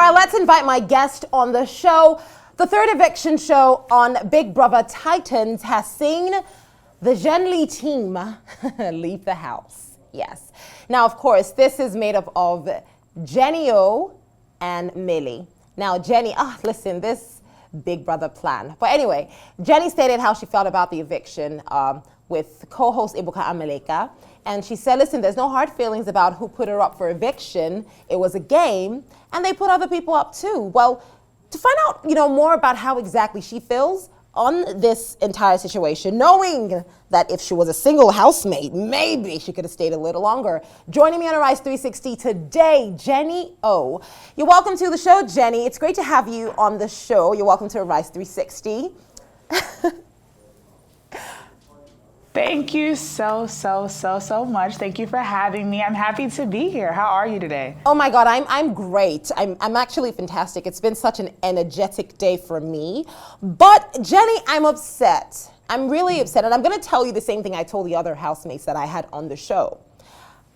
right, let's invite my guest on the show. The third eviction show on Big Brother Titans has seen the Jenni team leave the house. Yes. Now, of course, this is made up of Jenni and Millie. Now, Jenni, listen, this Big Brother plan. But anyway, Jenni stated how she felt about the eviction with co-host Ibuka Amaleka. And she said, listen, there's no hard feelings about who put her up for eviction. It was a game, and they put other people up too. Well, to find out, more about how exactly she feels on this entire situation, knowing that if she was a single housemate, maybe she could have stayed a little longer. Joining me on Arise 360 today, Jenni O. You're welcome to the show, Jenni. It's great to have you on the show. You're welcome to Arise 360. Thank you so much. Thank you for having me. I'm happy to be here. How are you today? Oh my God, I'm great. I'm actually fantastic. It's been such an energetic day for me. But Jenni, I'm upset. I'm really upset. And I'm gonna tell you the same thing I told the other housemates that I had on the show.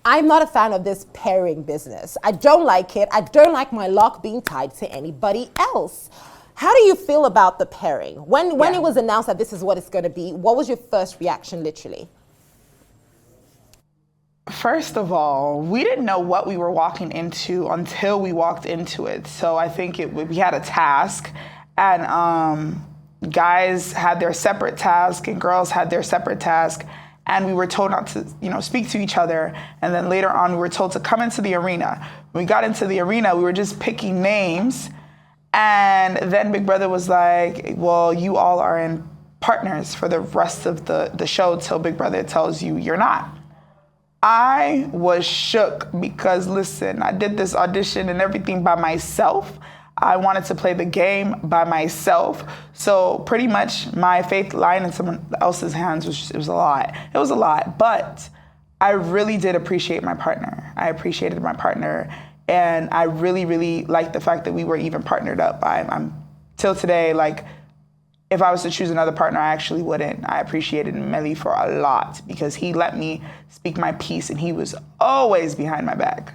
I'm not a fan of this pairing business. I don't like it. I don't like my lock being tied to anybody else. How do you feel about the pairing? When it was announced that this is what it's going to be, what was your first reaction, literally? First of all, we didn't know what we were walking into until we walked into it. So I think we had a task, and guys had their separate task, and girls had their separate task, and we were told not to, speak to each other. And then later on, we were told to come into the arena. When we got into the arena, we were just picking names. And then Big Brother was like, well, you all are in partners for the rest of the show till Big Brother tells you you're not. I was shook because, listen, I did this audition and everything by myself. I wanted to play the game by myself. So pretty much my faith lying in someone else's hands it was a lot. It was a lot, but I really did appreciate my partner. I appreciated my partner. And I really, really liked the fact that we were even partnered up. I'm till today, if I was to choose another partner, I actually wouldn't. I appreciated Millie for a lot because he let me speak my piece and he was always behind my back.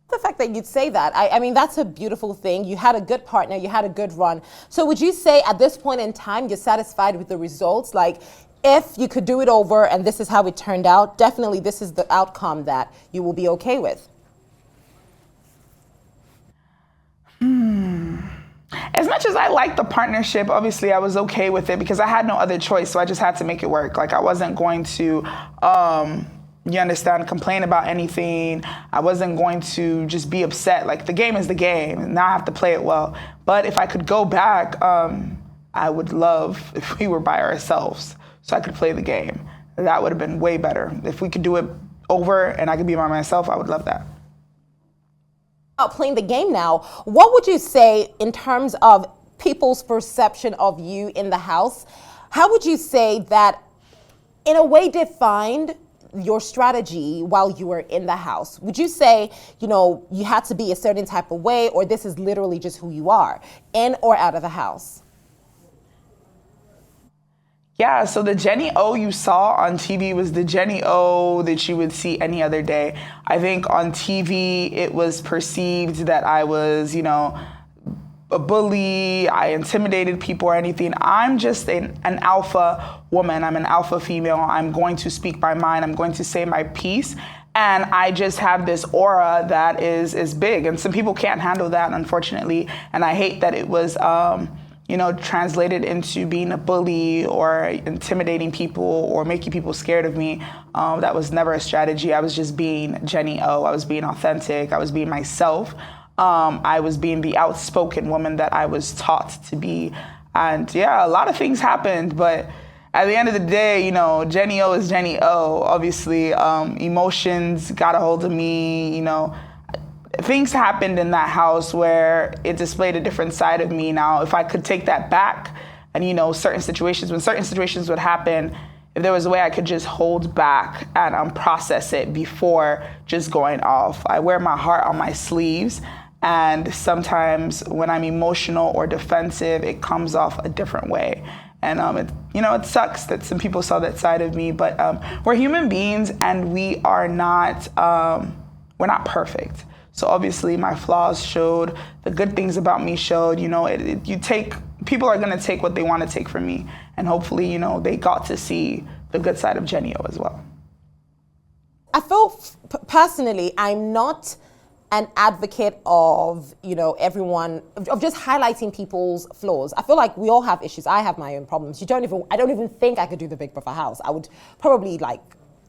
The fact that you'd say that, I mean, that's a beautiful thing. You had a good partner, you had a good run. So would you say at this point in time, you're satisfied with the results? If you could do it over and this is how it turned out, definitely this is the outcome that you will be okay with. As much as I liked the partnership, obviously I was okay with it because I had no other choice, so I just had to make it work. I wasn't going to, you understand, complain about anything. I wasn't going to just be upset. The game is the game, and now I have to play it well. But if I could go back, I would love if we were by ourselves so I could play the game. That would have been way better. If we could do it over and I could be by myself, I would love that. Playing the game now, what would you say in terms of people's perception of you in the house? How would you say that in a way defined your strategy while you were in the house? Would you say, you had to be a certain type of way, or this is literally just who you are, in or out of the house? Yeah, so the Jenni O you saw on TV was the Jenni O that you would see any other day. I think on TV, it was perceived that I was, a bully, I intimidated people or anything. I'm just an alpha woman. I'm an alpha female. I'm going to speak my mind. I'm going to say my piece. And I just have this aura that is big. And some people can't handle that, unfortunately. And I hate that it was, translated into being a bully or intimidating people or making people scared of me. That was never a strategy. I was just being Jenni O. I was being authentic. I was being myself. I was being the outspoken woman that I was taught to be. And yeah, a lot of things happened, but at the end of the day, Jenni O is Jenni O. Obviously, emotions got a hold of me, Things happened in that house where it displayed a different side of me. Now, if I could take that back and, when certain situations would happen, if there was a way I could just hold back and process it before just going off. I wear my heart on my sleeves, and sometimes when I'm emotional or defensive, it comes off a different way. And it sucks that some people saw that side of me, but we're human beings and we're not perfect. So obviously my flaws showed, the good things about me showed. You know, people are gonna take what they want to take from me, and hopefully, you know, they got to see the good side of Jenni O as well. I feel personally, I'm not an advocate of, you know, everyone, of just highlighting people's flaws. I feel like we all have issues. I have my own problems. I don't even think I could do the Big Brother house. I would probably like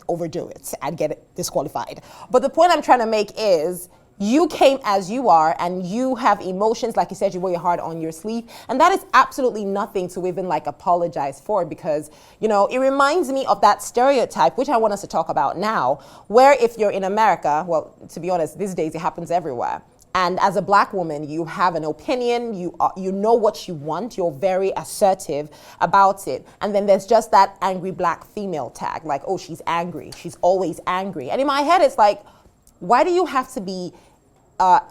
overdo it and get it disqualified. But the point I'm trying to make is, you came as you are, and you have emotions, like you said, you wear your heart on your sleeve, and that is absolutely nothing to even like apologize for, because, you know, it reminds me of that stereotype, which I want us to talk about now, where if you're in America, well, to be honest, these days it happens everywhere, and as a black woman, you have an opinion, you know what you want, you're very assertive about it, and then there's just that angry black female tag, like, oh, she's angry, she's always angry, and in my head it's like, why do you have to be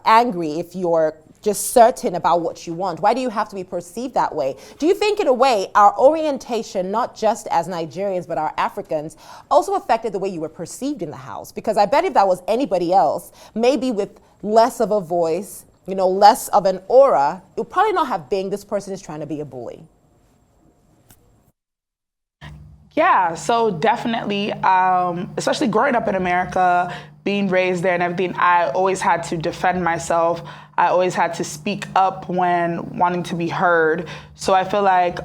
angry if you're just certain about what you want? Why do you have to be perceived that way? Do you think, in a way, our orientation, not just as Nigerians, but our Africans, also affected the way you were perceived in the house? Because I bet if that was anybody else, maybe with less of a voice, you know, less of an aura, it would probably not have been, this person is trying to be a bully. Yeah, so definitely, especially growing up in America, being raised there and everything, I always had to defend myself. I always had to speak up when wanting to be heard. So I feel like,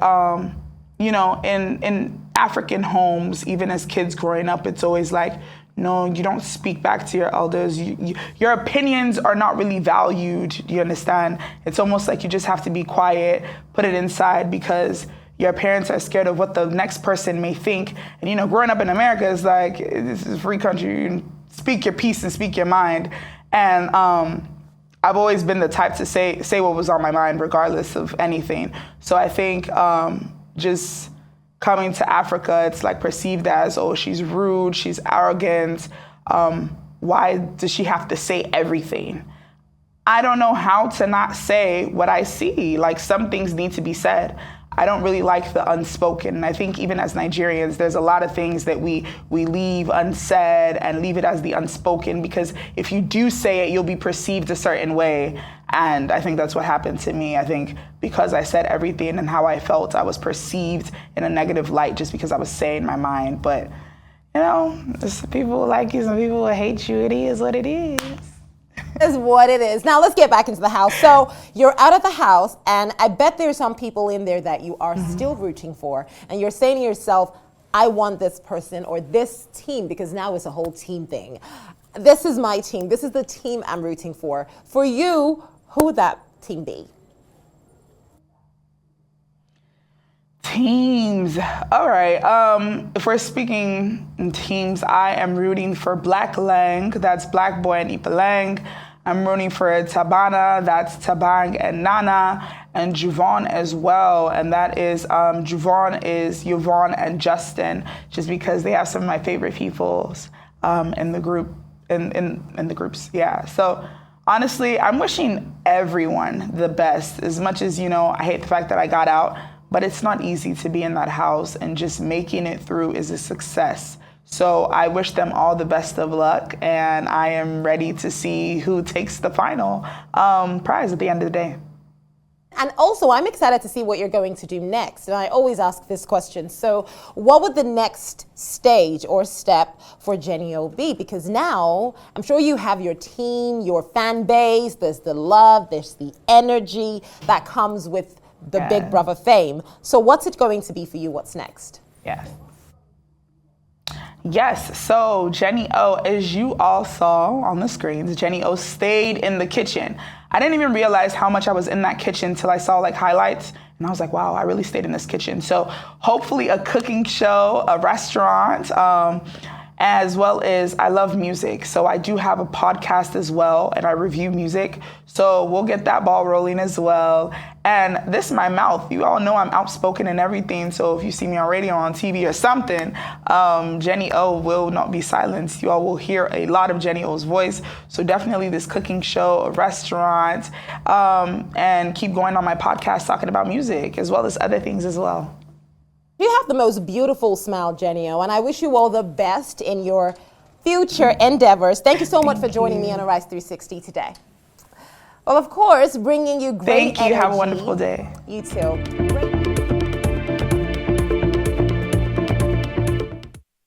you know, in African homes, even as kids growing up, it's always like, no, you don't speak back to your elders. Your opinions are not really valued, you understand? It's almost like you just have to be quiet, put it inside, because your parents are scared of what the next person may think. And, you know, growing up in America is like, this is a free country. You can speak your piece and speak your mind. And I've always been the type to say what was on my mind, regardless of anything. So I think just coming to Africa, it's like perceived as, oh, she's rude, she's arrogant. Why does she have to say everything? I don't know how to not say what I see. Like, some things need to be said. I don't really like the unspoken. And I think even as Nigerians, there's a lot of things that we leave unsaid and leave it as the unspoken, because if you do say it, you'll be perceived a certain way. And I think that's what happened to me. I think because I said everything and how I felt, I was perceived in a negative light just because I was saying my mind. But, you know, some people will like you, some people will hate you. It is what it is. Is what it is. Now let's get back into the house. So you're out of the house, and I bet there's some people in there that you are still rooting for, and you're saying to yourself, I want this person or this team, because now it's a whole team thing. This is my team. This is the team I'm rooting for. For you, who would that team be? Teams. All right. If we're speaking in teams, I am rooting for Black Lang. That's Black Boy and Ipa Lang. I'm rooting for Tabana. That's Tabang and Nana, and Juvon as well. And that is Juvon is Yvonne and Justin, just because they have some of my favorite peoples in the group in the groups. Yeah. So honestly, I'm wishing everyone the best. As much as, you know, I hate the fact that I got out. But it's not easy to be in that house, and just making it through is a success. So I wish them all the best of luck, and I am ready to see who takes the final prize at the end of the day. And also, I'm excited to see what you're going to do next. And I always ask this question. So what would the next stage or step for Jenni O be? Because now, I'm sure you have your team, your fan base, there's the love, there's the energy that comes with the Big Brother fame. So what's it going to be for you? What's next? Yes, so Jenni O, as you all saw on the screens, Jenni O stayed in the kitchen. I didn't even realize how much I was in that kitchen till I saw like highlights, and I was like, wow, I really stayed in this kitchen. So hopefully a cooking show, a restaurant, as well as I love music. So I do have a podcast as well, and I review music. So we'll get that ball rolling as well. And this is my mouth. You all know I'm outspoken and everything. So if you see me on radio, on TV or something, Jenni O will not be silenced. You all will hear a lot of Jenni O's voice. So definitely this cooking show, a restaurant, and keep going on my podcast talking about music as well as other things as well. You have the most beautiful smile, Jenni O, and I wish you all the best in your future endeavors. Thank you so much for joining me on Arise 360 today. Well, of course, bringing you great Thank you. energy. Have a wonderful day. You too. Great